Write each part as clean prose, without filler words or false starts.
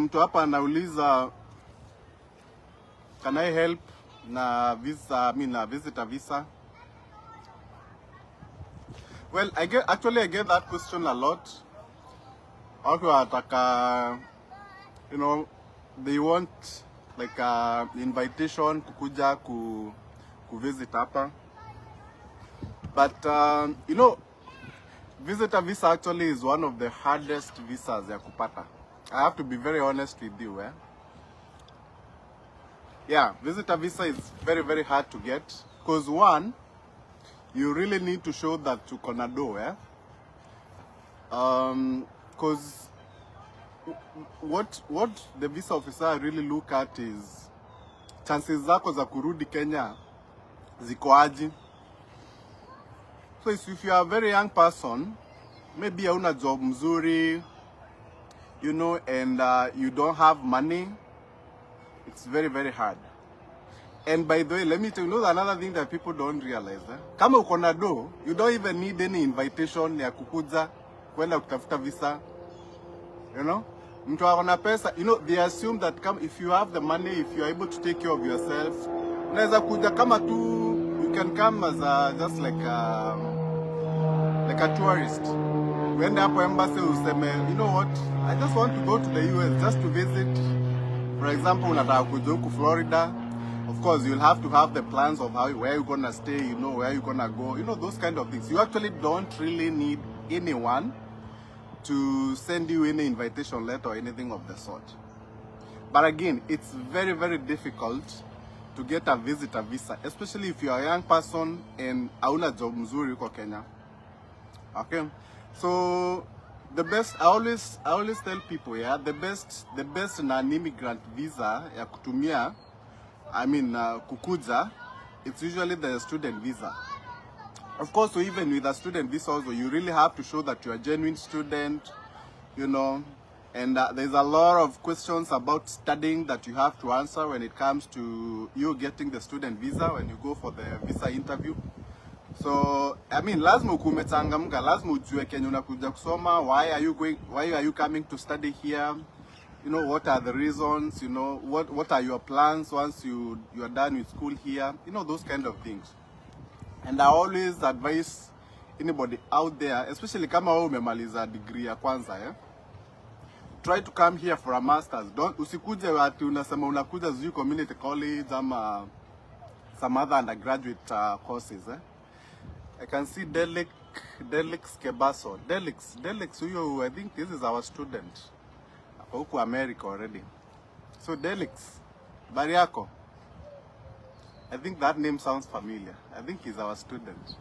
mtu hapa anauliza, can I help na visa, na visitor visa? Well, I get that question a lot. Watu wataka, they want like a invitation kukuja ku visit hapa. But visitor visa actually is one of the hardest visas ya kupata. I have to be very honest with you, Yeah, visitor visa is very, very hard to get. Because one, you really need to show that you can do, because what the visa officer really look at is chances zako za kurudi Kenya ziko aje. So if you are a very young person, maybe hauna job mzuri, and you don't have money, it's very, very hard. And by the way, let me tell you, another thing that people don't realize. Kama uko na do, you don't even need any invitation ya kukuja kwenda kutafuta visa. Mtu akona pesa, they assume that if you have the money, if you are able to take care of yourself, unaweza kuja kama tu, you can come as just like a tourist. Uende hapo embassy useme, you know what, I just want to go to the US just to visit. For example, unataka kuja huku Florida. Of course, you'll have to have the plans of where you're gonna stay, where you're gonna go, those kind of things. You actually don't really need anyone to send you any invitation letter or anything of the sort. But again, it's very, very difficult to get a visitor visa, especially if you're a young person and hauna job mzuri huko Kenya. Okay, so the best, I always tell people, the best non-immigrant visa ya kutumia, kukuja, it's usually the student visa. Of course, so even with a student visa also, you really have to show that you're a genuine student, and there's a lot of questions about studying that you have to answer when it comes to you getting the student visa when you go for the visa interview. So, lazima ukumetsangamka, lazima ujue Kenya unakuja kusoma, why are you coming to study here? What are the reasons, what are your plans once you are done with school here, those kind of things. And I always advise anybody out there, especially kama wewe umemaliza degree ya kwanza, try to come here for a master's. Usikuje watu unasema unakuja ZU community college ama some other undergraduate courses. I can see Delix Kebaso. Delix, I think this is our student. Huku America already. So Delix, Bariako. I think that name sounds familiar. I think he's our student.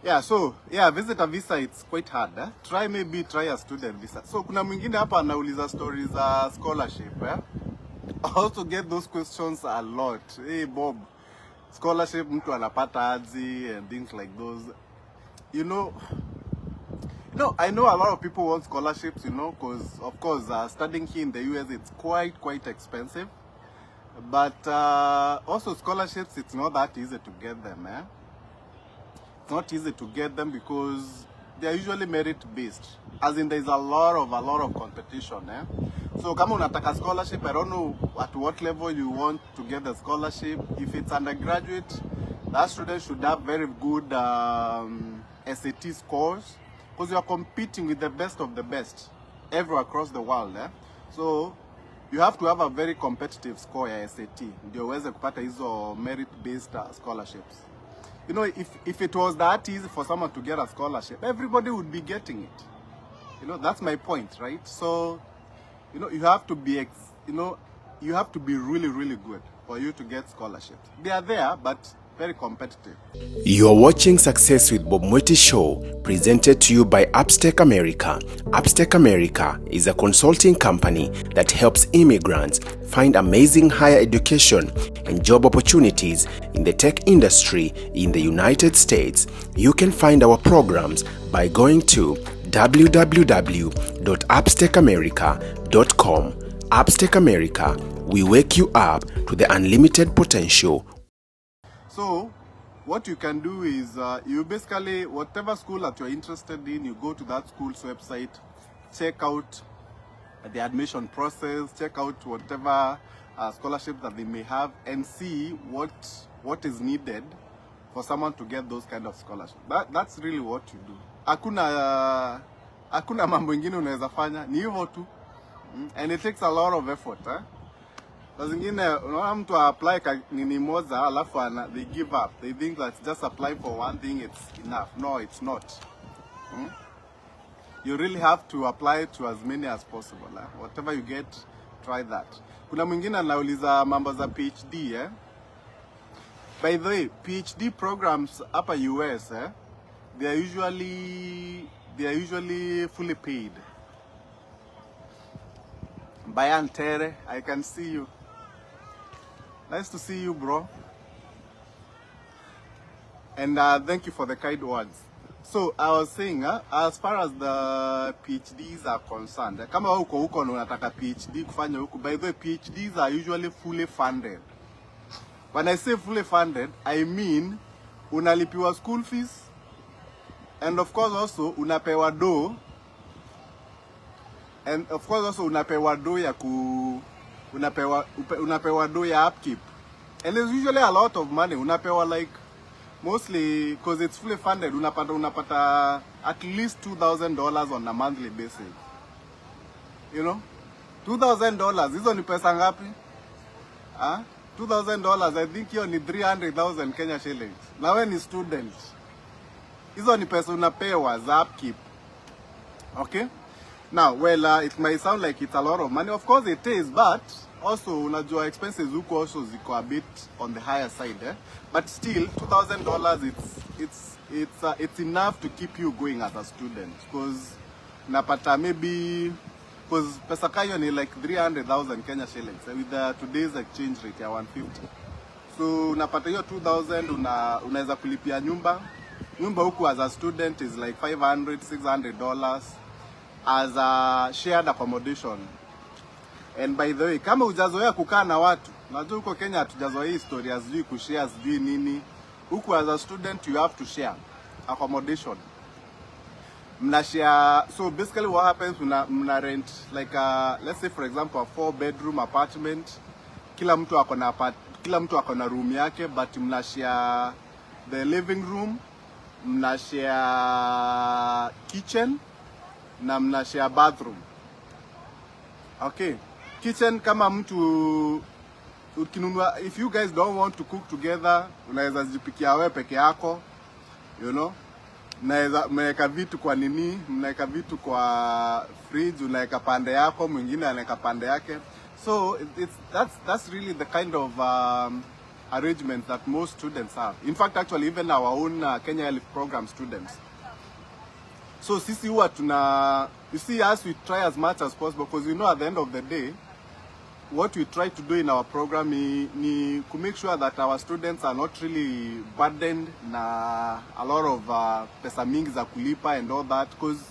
Yeah, so visitor visa, it's quite hard. Try a student visa. So kuna mwingine hapa anauliza stories za scholarship. I also get those questions a lot. Hey Bob, scholarship mtu anapata aje and things like those. I know a lot of people want scholarships, because of course studying here in the US, it's quite expensive. But also scholarships, it's not that easy to get them. It's not easy to get them because they are usually merit based. As in, there's a lot of competition. So kama unataka scholarship, I don't know at what level you want to get the scholarship. If it's undergraduate, that student should have very good SAT scores, because you are competing with the best of the best everywhere across the world. So you have to have a very competitive score ya SAT ndio uweze kupata hizo merit based scholarships. If it was that easy for someone to get a scholarship, everybody would be getting it. That's my point, right? So you have to be you have to be really, really good for you to get scholarships. They are there, but very competitive. You're watching Success with Bob Mwiti Show, presented to you by Upstech America. Upstech America is a consulting company that helps immigrants find amazing higher education and job opportunities in the tech industry in the United States. You can find our programs by going to www.upstechamerica.com. Upstech America, we wake you up to the unlimited potential. So, what you can do is you basically, whatever school that you're interested in, you go to that school's website, check out the admission process, check out whatever scholarships that they may have, and see what is needed for someone to get those kind of scholarships. That's really what you do. Hakuna mambo ingine unaweza fanya, ni hivyo tu. And it takes a lot of effort. Kwa zingine unaona mtu apply nini moja alafu they give up. They think that just apply for one thing it's enough. No, it's not. You really have to apply to as many as possible. Whatever you get, try that. Kuna mwingine anauliza mambo za PhD. By the way, PhD programs hapa US, they are usually fully paid. Bayan Tere, I can see you. Nice to see you, bro. And thank you for the kind words. So I was saying, as far as the PhDs are concerned, kama huko na unataka PhD kufanya huko, by the way, PhDs are usually fully funded. When I say fully funded, I mean unalipiwa school fees, and of course also unapewa do, and of course also unapewa do ya unapewa do ya upkeep. And there's usually a lot of money. Unapewa like, mostly because it's fully funded, unapata at least $2,000 on a monthly basis. You know, $2,000. Hizo ni pesa ngapi? $2,000. I think hiyo ni 300,000 Kenya shillings. Na wewe ni student, hizo ni pesa unapewa za upkeep. Okay. Now, well, it might sound like it's a lot of money. Of course it is, but also unajua expenses huko also ziko a bit on the higher side, but still $2,000 it's enough to keep you going as a student, because napata maybe, because pesa kayo ni like 300,000 Kenya shillings with today's exchange rate ya 150. So unapata hiyo 2,000 unaweza kulipia nyumba huku as a student is like $500-600 as a shared accommodation. And by the way, kama hujazoea kukaa na watu, najua huko Kenya hatujazoea historia sijui kushare sijui nini. Huku as a student you have to share accommodation. Mna share, so basically what happens, mna rent like let's say for example a 4-bedroom apartment. Kila mtu ako na room yake, but mna share the living room, mna share kitchen, na mna share bathroom. Okay. Kitchen kama mtu ukinunua, if you guys don't want to cook together, unaweza jipikia wewe peke yako, you know. Mnaweka vitu kwa nini, mnaweka vitu kwa fridge, unaweka pande yako, mwingine anaweka pande yake. So that's really the kind of arrangement that most students have. In fact, actually even our own Kenya Health program students. So sisi huwa you see, as we try as much as possible, because you know at the end of the day, what we try to do in our program is to make sure that our students are not really burdened na a lot of pesa mingi za kulipa and all that, because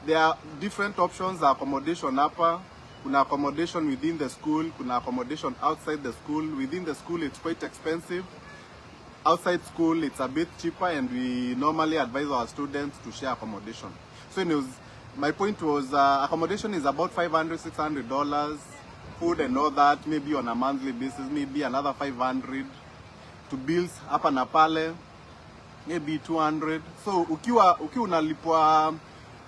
there are different options. Accommodation hapa, kuna accommodation within the school, kuna accommodation outside the school. Within the school it's quite expensive. Outside school it's a bit cheaper, and we normally advise our students to share accommodation. So my point was accommodation is about $500-600. Food and all that, maybe on a monthly basis, maybe another 500. To bills hapa na pale, maybe 200. So ukiwa unalipwa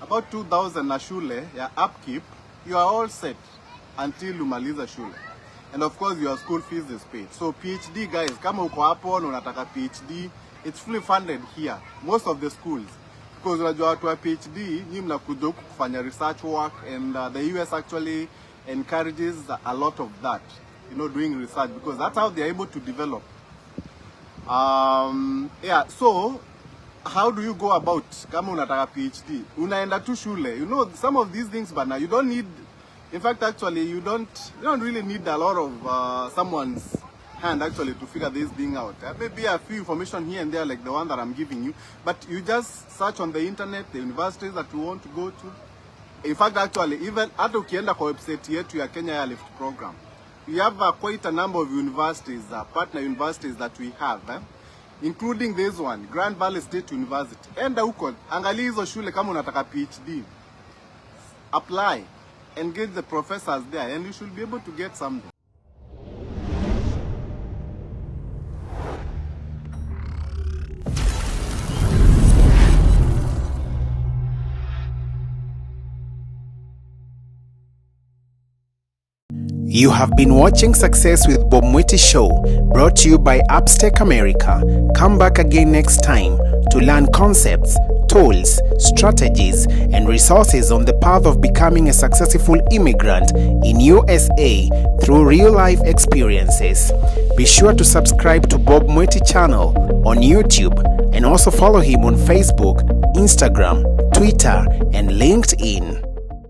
about 2,000 na shule ya upkeep, you are all set until umaliza shule. And of course your school fees is paid. So PhD guys, kama uko hapo na unataka PhD, it's fully funded here, most of the schools. Because unajua watu wa PhD nyinyi mnakuja huku kufanya research work, and the US actually encourages a lot of that, you know, doing research, because that's how they're able to develop. Yeah, so how do you go about kama unataka PhD? Unaenda tu shule. You know, some of these things, but now you don't need, in fact actually you don't really need a lot of someone's hand actually to figure this thing out. Maybe a few information here and there like the one that I'm giving you, but you just search on the internet the universities that you want to go to. In fact actually even hata ukienda kwa website yetu ya Kenya Airlift program, we have quite a number of universities, partner universities that we have. including this one, Grand Valley State University. Enda huko, angalia hizo shule kama unataka PhD. Apply, engage the professors there, and you should be able to get something. You have been watching Success with Bob Mwiti Show, brought to you by Upstake America. Come back again next time to learn concepts, tools, strategies, and resources on the path of becoming a successful immigrant in USA through real-life experiences. Be sure to subscribe to Bob Mwiti channel on YouTube and also follow him on Facebook, Instagram, Twitter, and LinkedIn.